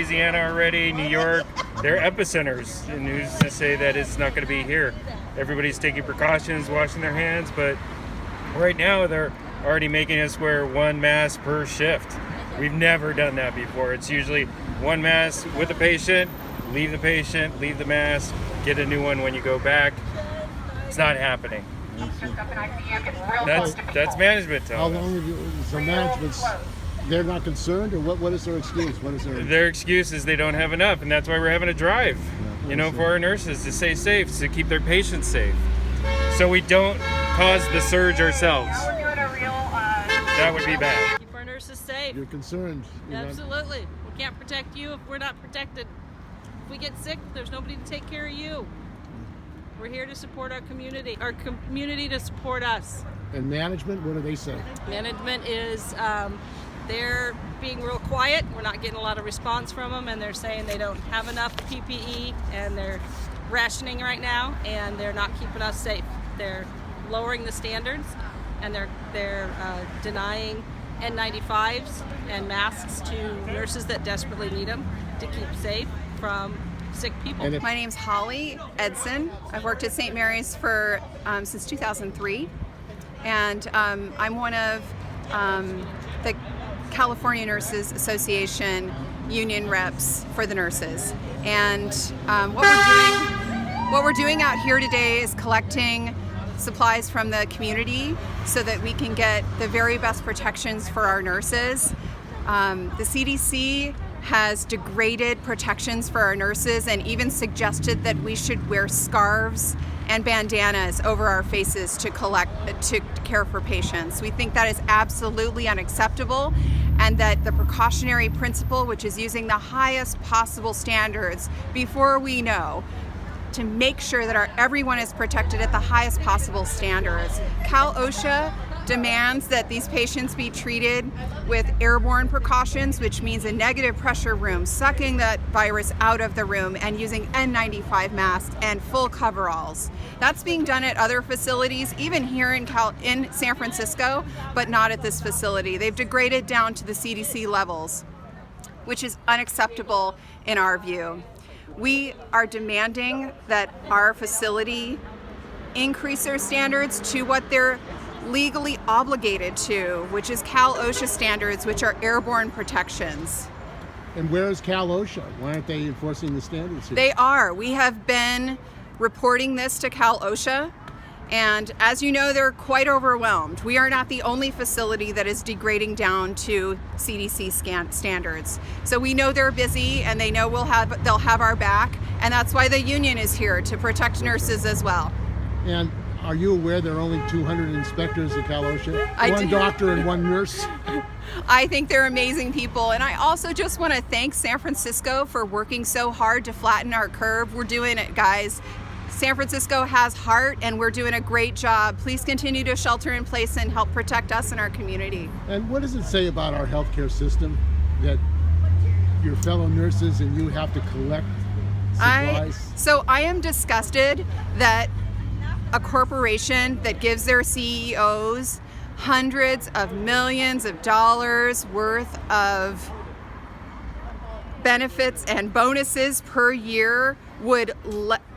Louisiana already, New York. They're epicenters, and who's to say that it's not going to be here? Everybody's taking precautions, washing their hands, but right now they're already making us wear one mask per shift. We've never done that before. It's usually one mask with the patient, leave the mask, get a new one when you go back. It's not happening. That's management. How long have you, so management's, they're not concerned, or what is their excuse? Their excuse is they don't have enough, and that's why we're having a drive, for our nurses to stay safe, to keep their patients safe. So we don't cause the surge ourselves. That would be bad. Keep our nurses safe. You're concerned. Absolutely. We can't protect you if we're not protected. If we get sick, there's nobody to take care of you. We're here to support our community to support us. And management, what do they say? Management is, they're being real quiet. We're not getting a lot of response from them, and they're saying they don't have enough PPE, and they're rationing right now, and they're not keeping us safe. They're lowering the standards, and they're denying N95s and masks to nurses that desperately need them to keep safe from sick people. My name's Holly Edson. I've worked at St. Mary's for since 2003, and I'm one of the California Nurses Association union reps for the nurses. And what we're doing out here today is collecting supplies from the community so that we can get the very best protections for our nurses. The CDC has degraded protections for our nurses and even suggested that we should wear scarves and bandanas over our faces to care for patients. We think that is absolutely unacceptable, and that the precautionary principle, which is using the highest possible standards before we know, to make sure that everyone is protected at the highest possible standards. Cal OSHA demands that these patients be treated with airborne precautions, which means a negative pressure room, sucking that virus out of the room, and using N95 masks and full coveralls. That's being done at other facilities, even here in San Francisco, but not at this facility. They've degraded down to the CDC levels, which is unacceptable in our view. We are demanding that our facility increase their standards to what they're legally obligated to, which is Cal OSHA standards, which are airborne protections. And where is Cal OSHA? Why aren't they enforcing the standards here? They are. We have been reporting this to Cal OSHA, and as you know, they're quite overwhelmed. We are not the only facility that is degrading down to CDC standards. So we know they're busy, and they know they'll have our back, and that's why the union is here, to protect nurses as well. And are you aware there are only 200 inspectors at Cal OSHA? One doctor and one nurse? I think they're amazing people, and I also just want to thank San Francisco for working so hard to flatten our curve. We're doing it, guys. San Francisco has heart, and we're doing a great job. Please continue to shelter in place and help protect us and our community. And what does it say about our healthcare system that your fellow nurses and you have to collect supplies? So I am disgusted that a corporation that gives their CEOs hundreds of millions of dollars worth of benefits and bonuses per year would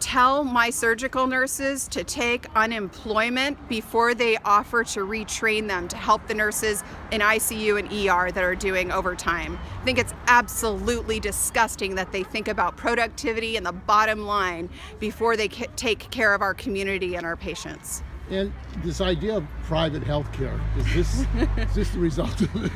tell my surgical nurses to take unemployment before they offer to retrain them to help the nurses in ICU and ER that are doing overtime. I think it's absolutely disgusting that they think about productivity and the bottom line before they take care of our community and our patients. And this idea of private health care, is this the result of it?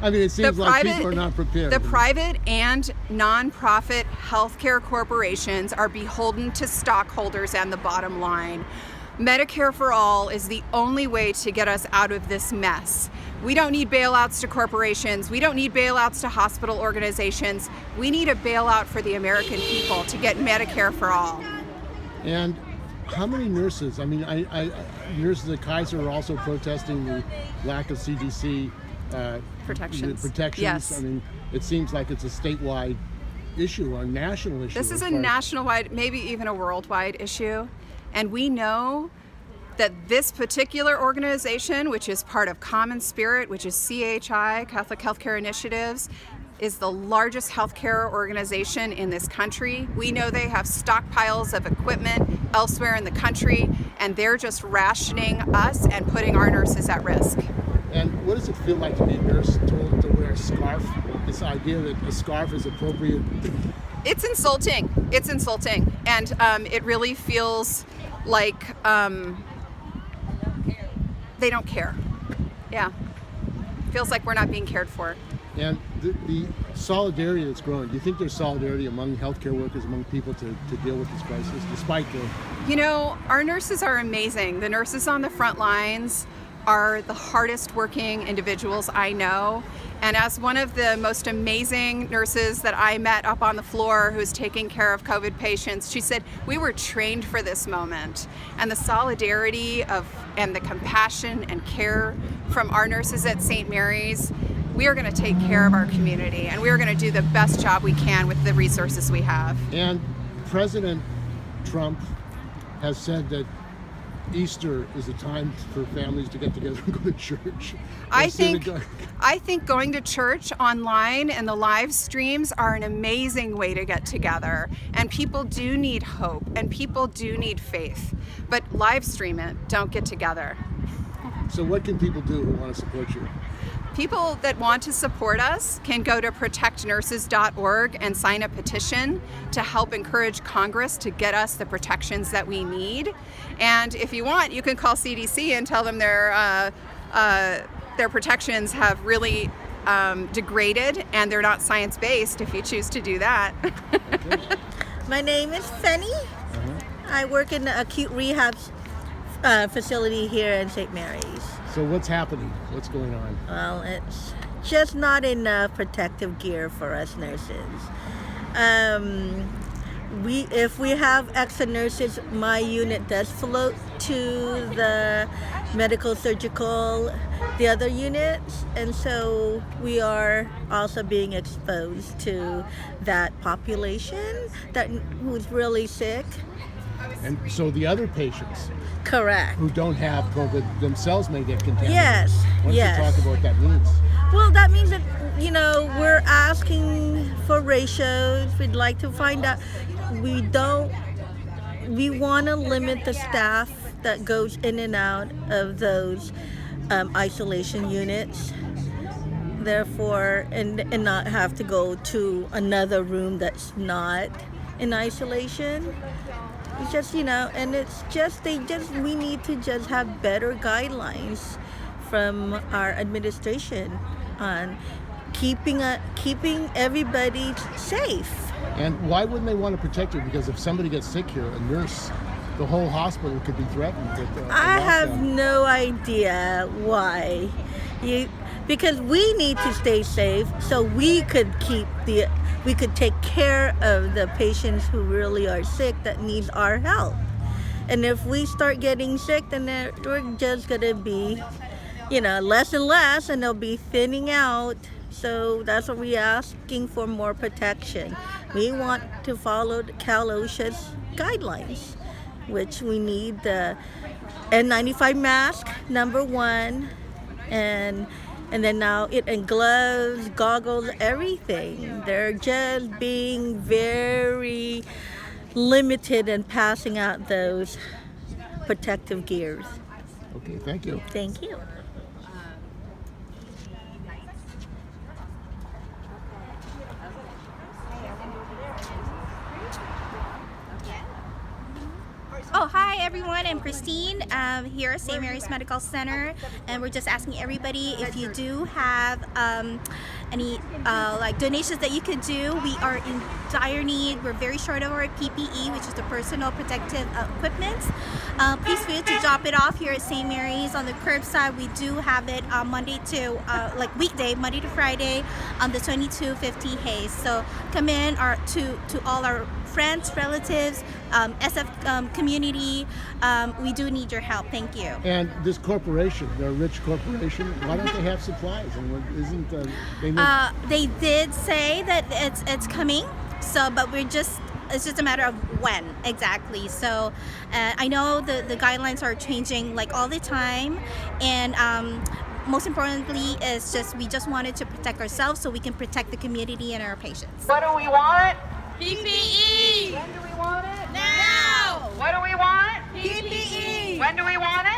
I mean, it seems like people are not prepared. The private and nonprofit healthcare corporations are beholden to stockholders and the bottom line. Medicare for all is the only way to get us out of this mess. We don't need bailouts to corporations. We don't need bailouts to hospital organizations. We need a bailout for the American people to get Medicare for all. And how many nurses? I mean, nurses at Kaiser are also protesting the lack of CDC protections. Yes. I mean, it seems like it's a statewide issue or a national issue. This is a national-wide, maybe even a worldwide issue. And we know that this particular organization, which is part of Common Spirit, which is CHI, Catholic Healthcare Initiatives, is the largest healthcare organization in this country. We know they have stockpiles of equipment elsewhere in the country, and they're just rationing us and putting our nurses at risk. And what does it feel like to be a nurse told to wear a scarf? This idea that a scarf is appropriate. It's insulting. It's insulting. And it really feels like they don't care. Yeah. Feels like we're not being cared for. And the solidarity that's growing, do you think there's solidarity among healthcare workers, among people to deal with this crisis, despite the... You know, our nurses are amazing. The nurses on the front lines are the hardest working individuals I know. And as one of the most amazing nurses that I met up on the floor who's taking care of COVID patients, she said, we were trained for this moment. And the solidarity and the compassion and care from our nurses at St. Mary's, we are going to take care of our community, and we are going to do the best job we can with the resources we have. And President Trump has said that Easter is a time for families to get together and go to church. I think going to church online and the live streams are an amazing way to get together. And people do need hope, and people do need faith. But live stream it, don't get together. So what can people do who want to support you? People that want to support us can go to protectnurses.org and sign a petition to help encourage Congress to get us the protections that we need. And if you want, you can call CDC and tell them their protections have really degraded and they're not science-based if you choose to do that. My name is Fanny. I work in the acute rehab facility here in St. Mary's. So what's happening? What's going on? Well, it's just not enough protective gear for us nurses. If we have extra nurses, my unit does float to the medical surgical, the other units, and so we are also being exposed to that population who's really sick. And so the other patients Correct. who don't have COVID themselves may get contaminated. Yes. Why don't yes. you talk about what that means? Well, that means that, we're asking for ratios. We'd like to find out. We want to limit the staff that goes in and out of those isolation units. Therefore, and not have to go to another room that's not in isolation. It's just, and it's just, we need to just have better guidelines from our administration on keeping everybody safe. And why wouldn't they want to protect you? Because if somebody gets sick here, a nurse, the whole hospital could be threatened with I have no idea why. Because we need to stay safe so we could take care of the patients who really are sick that needs our help. And if we start getting sick, then we're just going to be, less and less, and they'll be thinning out. So that's what we're asking for, more protection. We want to follow Cal OSHA's guidelines, which we need the N95 mask, number one, and then now and gloves, goggles, everything. They're just being very limited in passing out those protective gears. Okay, thank you. Thank you. Oh, hi everyone, I'm Christine here at St. Mary's Medical Center, and we're just asking everybody if you do have any donations that you could do. We are in dire need. We're very short of our PPE, which is the personal protective equipment. Please feel free to drop it off here at St. Mary's on the curbside. We do have it Monday to weekday, Monday to Friday on the 2250 Hayes. So come in to all our friends, relatives, SF community. We do need your help. Thank you. And this corporation, they're a rich corporation. Why don't they have supplies? And they did say that it's coming. So, but it's just a matter of when exactly. So I know the guidelines are changing all the time, and most importantly is we just wanted to protect ourselves so we can protect the community and our patients. What do we want? PPE! When do we want it? Now! What do we want? PPE! When do we want it?